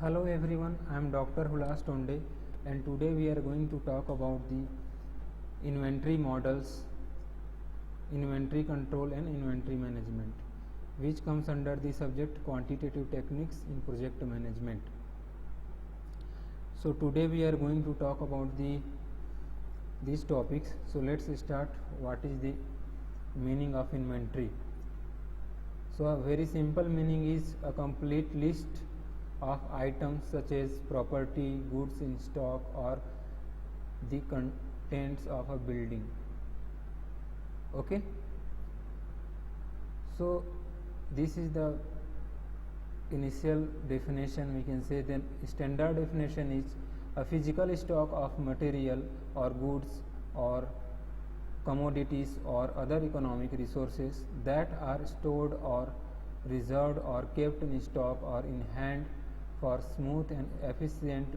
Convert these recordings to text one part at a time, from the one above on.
Hello everyone, I am Dr. Hulas Tonde and today we are going to talk about the inventory models, inventory control and inventory management, which comes under the subject quantitative techniques in project management. So today we are going to talk about these topics. So let's start. What is the meaning of inventory? So a very simple meaning is a complete list of items such as property, goods in stock or the contents of a building. Okay, so this is the initial definition, we can say. Then standard definition is a physical stock of material or goods or commodities or other economic resources that are stored or reserved or kept in stock or in hand for smooth and efficient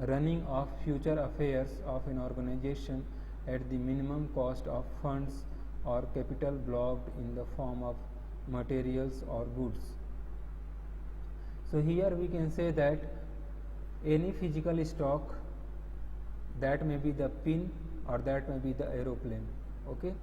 running of future affairs of an organization at the minimum cost of funds or capital blocked in the form of materials or goods. So here we can say that any physical stock, that may be the pin or that may be the aeroplane, okay,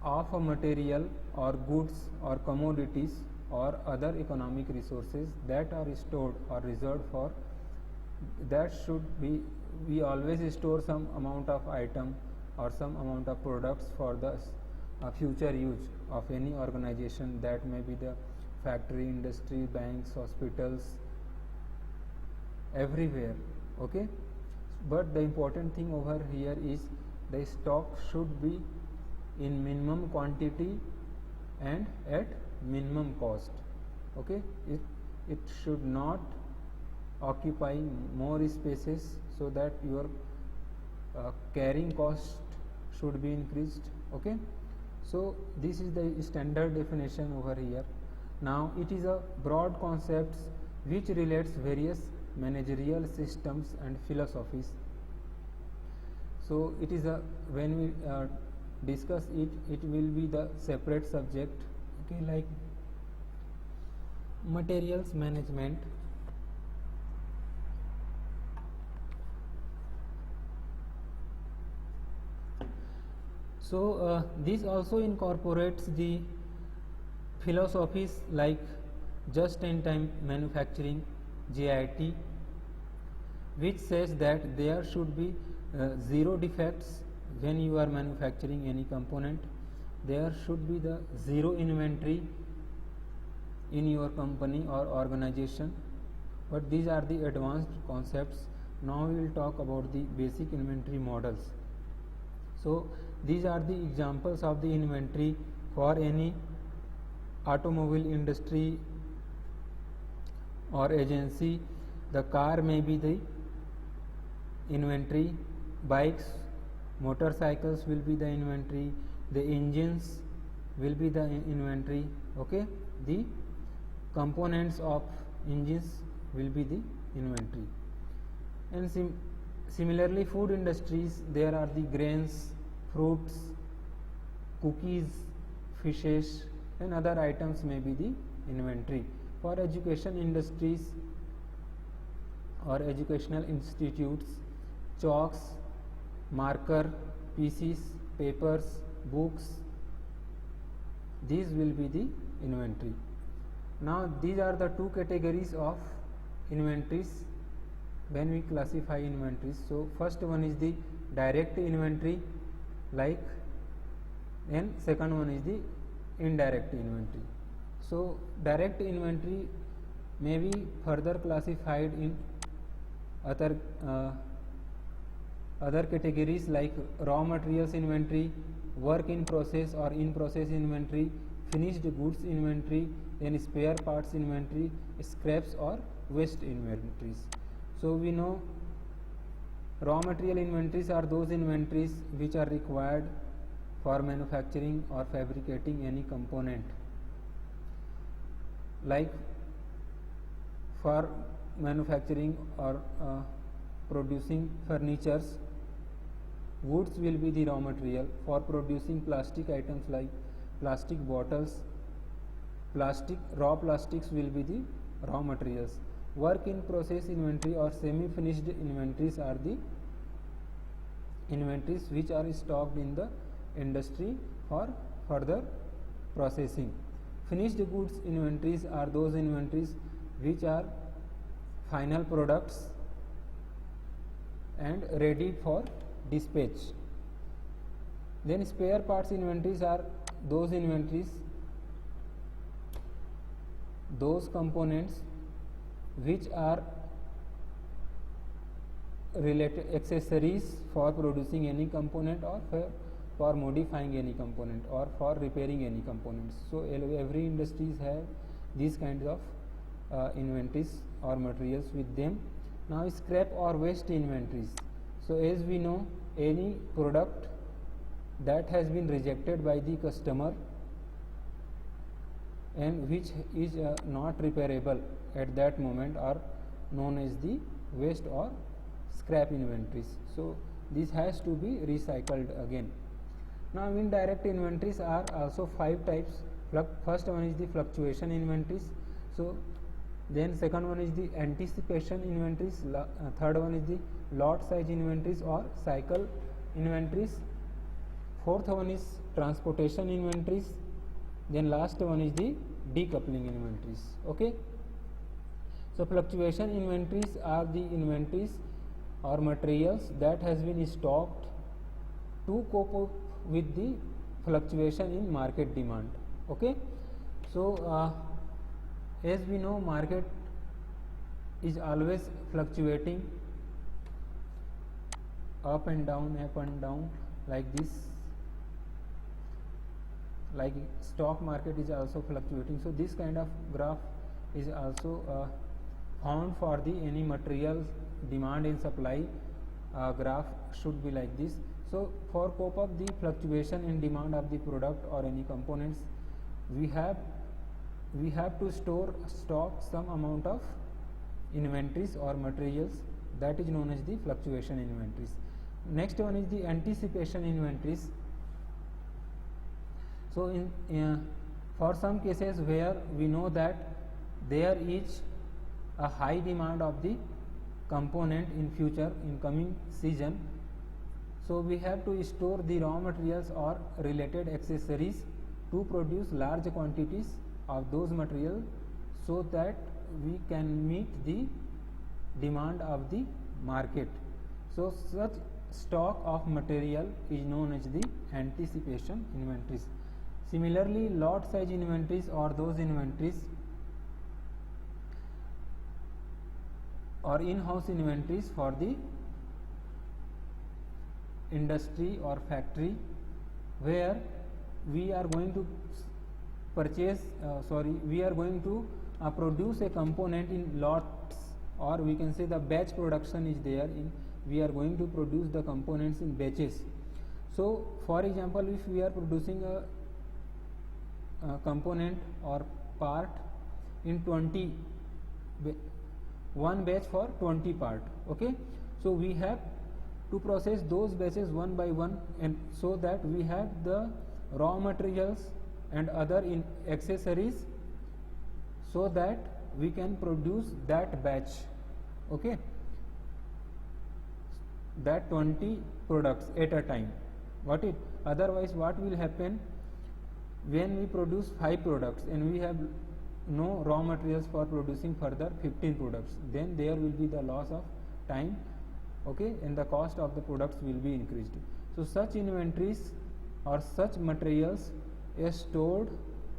of a material or goods or commodities or other economic resources that are stored or reserved for, that should be, we always store some amount of item or some amount of products for the future use of any organization, that may be the factory, industry, banks, hospitals, everywhere, okay. But the important thing over here is the stock should be in minimum quantity and at minimum cost, okay. It should not occupy more spaces so that your carrying cost should be increased, okay. So this is the standard definition over here. Now it is a broad concepts which relates various managerial systems and philosophies. So it is a, when we discuss it, it will be the separate subject, okay, like materials management. So this also incorporates the philosophies like just-in-time manufacturing, JIT, which says that there should be zero defects when you are manufacturing any component. There should be the zero inventory in your company or organization. But these are the advanced concepts. Now we will talk about the basic inventory models. So these are the examples of the inventory for any automobile industry or agency. The car may be the inventory, bikes, motorcycles will be the inventory, the engines will be the inventory, okay. The components of engines will be the inventory. And similarly, food industries, there are the grains, fruits, cookies, fishes and other items may be the inventory. For education industries or educational institutes, chalks, marker, PCs, papers, books, these will be the inventory. Now these are the two categories of inventories when we classify inventories. So first one is the direct inventory, like, and second one is the indirect inventory. So direct inventory may be further classified in other categories like raw materials inventory, work in process or in process inventory, finished goods inventory, then spare parts inventory, scraps or waste inventories. So we know raw material inventories are those inventories which are required for manufacturing or fabricating any component, like for manufacturing or producing furnitures, woods will be the raw material. For producing plastic items like plastic bottles, raw plastics will be the raw materials. Work in process inventory or semi-finished inventories are the inventories which are stocked in the industry for further processing. Finished goods inventories are those inventories which are final products and ready for dispatch. Then spare parts inventories are those inventories, those components which are related accessories for producing any component or for modifying any component or for repairing any components. So every industries have these kinds of inventories or materials with them. Now scrap or waste inventories. So as we know, any product that has been rejected by the customer and which is not repairable at that moment are known as the waste or scrap inventories. So this has to be recycled again. Now indirect inventories are also 5 types. First one is the fluctuation inventories. So then second one is the anticipation inventories, third one is the lot size inventories or cycle inventories, fourth one is transportation inventories, then last one is the decoupling inventories. Okay, so fluctuation inventories are the inventories or materials that has been stocked to cope up with the fluctuation in market demand. Okay, so as we know, market is always fluctuating up and down like this, like stock market is also fluctuating. So this kind of graph is also found for the any material demand and supply graph should be like this. So for cope up the fluctuation in demand of the product or any components, we have to stock some amount of inventories or materials, that is known as the fluctuation inventories. Next one is the anticipation inventories. So for some cases where we know that there is a high demand of the component in future, in coming season, so we have to store the raw materials or related accessories to produce large quantities of those materials so that we can meet the demand of the market. So such stock of material is known as the anticipation inventories. Similarly, lot size inventories or those inventories or in-house inventories for the industry or factory where we are going to produce a component in lots, or we can say the batch production is there in, we are going to produce the components in batches. So for example, if we are producing a component or part in 20, one batch for 20 part, okay, so we have to process those batches one by one, and so that we have the raw materials and other accessories so that we can produce that batch, okay, that 20 products at a time. Otherwise what will happen when we produce 5 products and we have no raw materials for producing further 15 products, then there will be the loss of time, okay, and the cost of the products will be increased. So such inventories or such materials is stored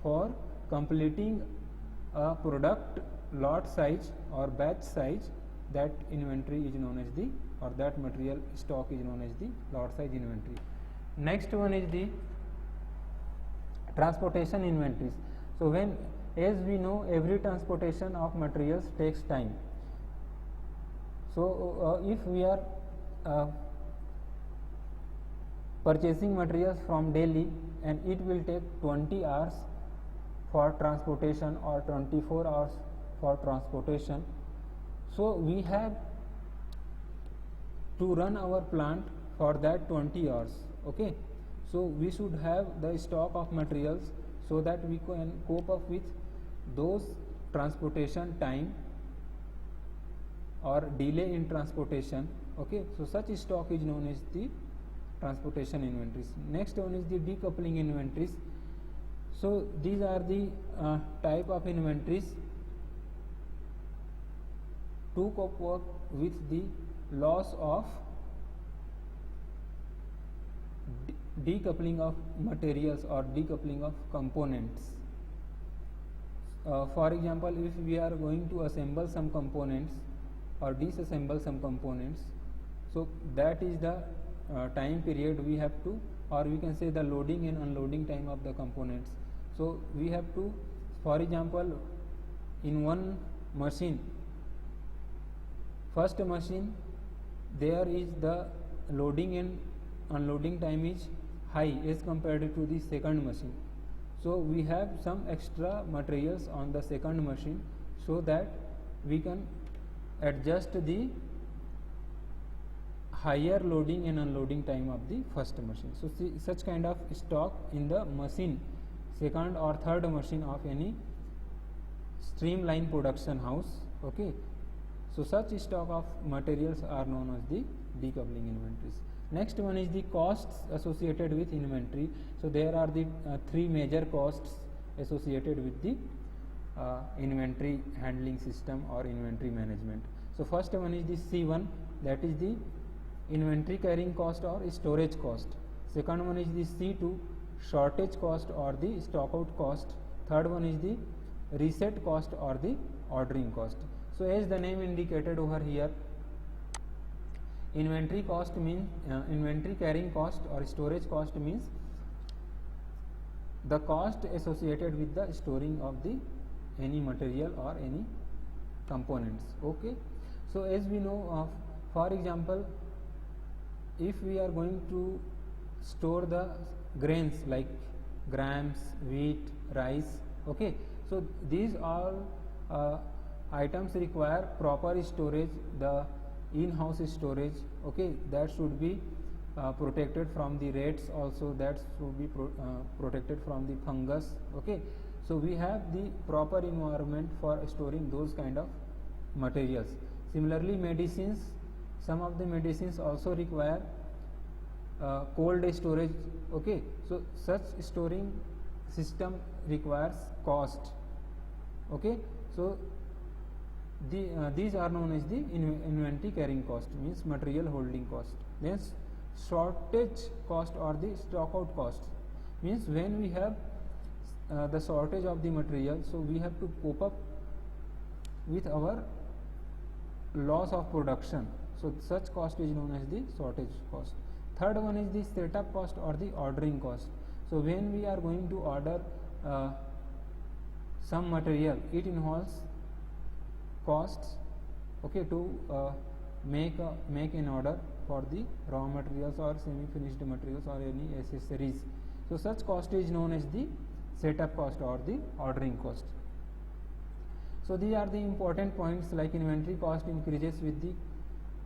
for completing a product lot size or batch size. That inventory is known as the, or that material stock is known as the lot size inventory. Next one is the transportation inventories. So when, as we know, every transportation of materials takes time. So if we are purchasing materials from Delhi and it will take 20 hours for transportation or 24 hours for transportation, so we have to run our plant for that 20 hours, okay. So we should have the stock of materials so that we can cope up with those transportation time or delay in transportation. Okay, so such stock is known as the transportation inventories. Next one is the decoupling inventories. So these are the type of inventories to cope with the loss of decoupling of materials or decoupling of components. For example, if we are going to assemble some components or disassemble some components, so that is the time period we have to, or we can say the loading and unloading time of the components. So we have to, for example, in one machine, first machine, there is the loading and unloading time is high as compared to the second machine. So we have some extra materials on the second machine so that we can adjust the higher loading and unloading time of the first machine. So see, such kind of stock in the machine, second or third machine of any streamline production house. Okay, so such stock of materials are known as the decoupling inventories. Next one is the costs associated with inventory. So there are the three major costs associated with the inventory handling system or inventory management. So first one is the C1, that is the inventory carrying cost or storage cost. Second one is the C2, shortage cost or the stock out cost. Third one is the reset cost or the ordering cost. So as the name indicated over here, inventory cost means inventory carrying cost or storage cost means the cost associated with the storing of the any material or any components. Okay, so as we know, for example, if we are going to store the grains like grams, wheat, rice, okay, so these all items require proper storage, the in-house storage. Okay, that should be protected from the rats, also that should be protected from the fungus. Okay, so we have the proper environment for storing those kind of materials. Similarly, medicines, some of the medicines also require cold storage. Okay, so such storing system requires cost. Okay, so these are known as the inventory carrying cost, means material holding cost. Then shortage cost or the stock out cost means when we have the shortage of the material, so we have to cope up with our loss of production. So such cost is known as the shortage cost. Third one is the setup cost or the ordering cost. So when we are going to order some material, it involves costs, okay, to make an order for the raw materials or semi-finished materials or any accessories. So such cost is known as the setup cost or the ordering cost. So these are the important points, like inventory cost increases with the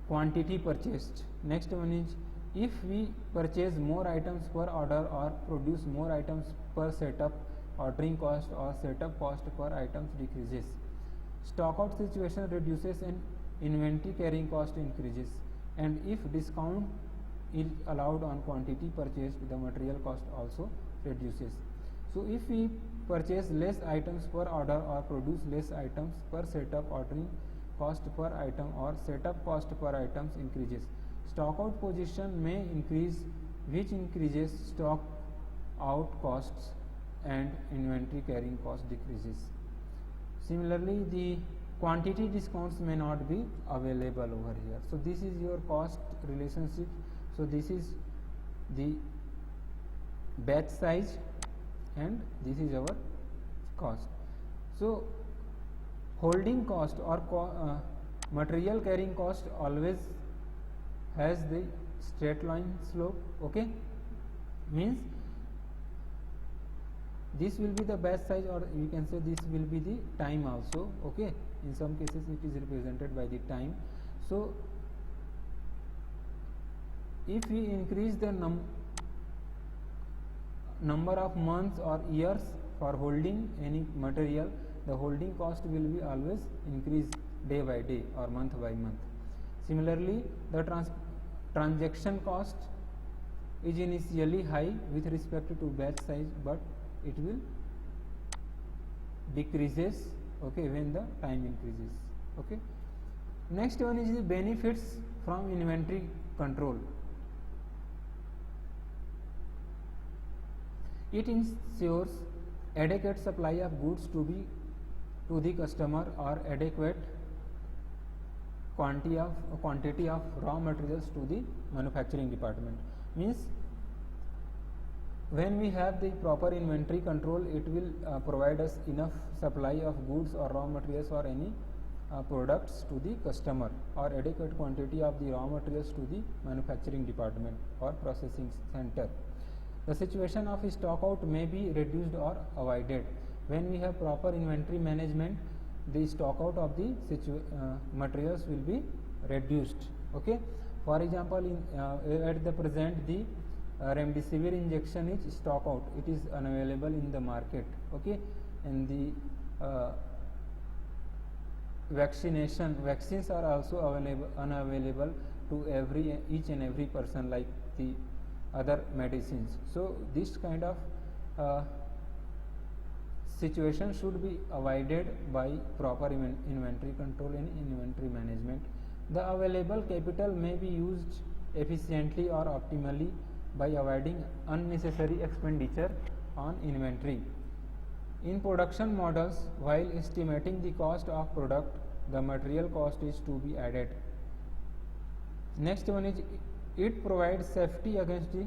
quantity purchased. Next one is, if we purchase more items per order or produce more items per setup, ordering cost or setup cost per items decreases. Stock out situation reduces and inventory carrying cost increases. And if discount is allowed on quantity purchased, the material cost also reduces. So if we purchase less items per order or produce less items per setup, ordering cost per item or setup cost per items increases. Stock out position may increase, which increases stock out costs, and inventory carrying cost decreases. Similarly, the quantity discounts may not be available over here. So this is your cost relationship. So this is the batch size and this is our cost. So holding cost or material carrying cost always has the straight line slope. Okay, means this will be the batch size, or you can say this will be the time also. Okay, in some cases it is represented by the time. So if we increase the number of months or years for holding any material, the holding cost will be always increase day by day or month by month. Similarly, the transaction cost is initially high with respect to batch size, but it will decreases, okay, when the time increases. Okay. Next one is the benefits from inventory control. It ensures adequate supply of goods to the customer or adequate quantity of raw materials to the manufacturing department. Means when we have the proper inventory control, it will provide us enough supply of goods or raw materials or any products to the customer, or adequate quantity of the raw materials to the manufacturing department or processing center. The situation of stock out may be reduced or avoided. When we have proper inventory management, the stock out of the materials will be reduced. Okay. For example, at the present, the remdesivir injection is stock out, it is unavailable in the market. Okay. And the vaccines are also unavailable to each and every person, like the other medicines. So this kind of situation should be avoided by proper inventory control and inventory management. The available capital may be used efficiently or optimally by avoiding unnecessary expenditure on inventory. In production models, while estimating the cost of product, the material cost is to be added. Next one is, it provides safety against the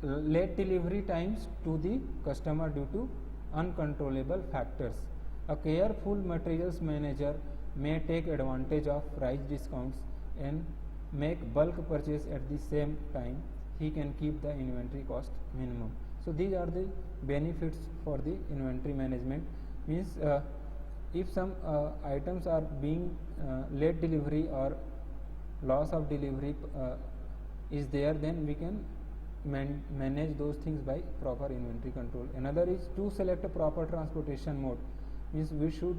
late delivery times to the customer due to uncontrollable factors. A careful materials manager may take advantage of price discounts and make bulk purchase at the same time. He can keep the inventory cost minimum. So these are the benefits for the inventory management. Means if some items are being late delivery or loss of delivery is there, then we can manage those things by proper inventory control. Another is to select a proper transportation mode. Means we should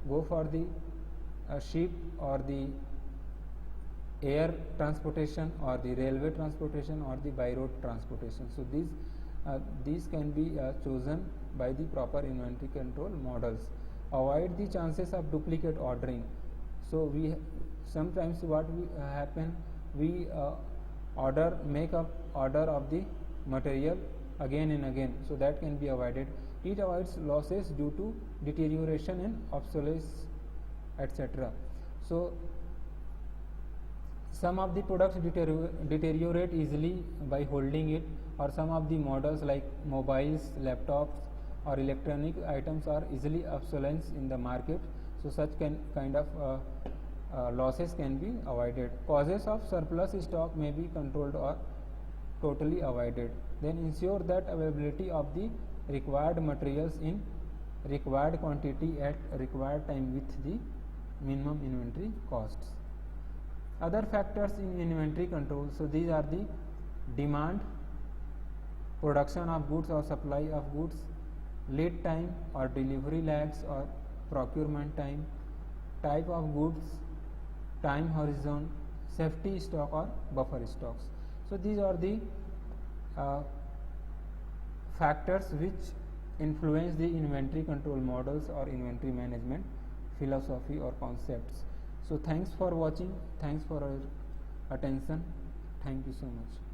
go for the ship or the air transportation or the railway transportation or the by road transportation. So these can be chosen by the proper inventory control models. Avoid the chances of duplicate ordering. So we sometimes what we happen, we make up order of the material again and again, so that can be avoided. It avoids losses due to deterioration and obsolescence, etc. So some of the products deteriorate easily by holding it, or some of the models like mobiles, laptops or electronic items are easily obsolete in the market. So such kind of losses can be avoided. Causes of surplus stock may be controlled or totally avoided. Then ensure that availability of the required materials in required quantity at required time with the minimum inventory costs. Other factors in inventory control. So these are the demand, production of goods or supply of goods, lead time or delivery lags or procurement time, type of goods, time horizon, safety stock or buffer stocks. So these are the factors which influence the inventory control models or inventory management philosophy or concepts. So thanks for watching, thanks for your attention, thank you so much.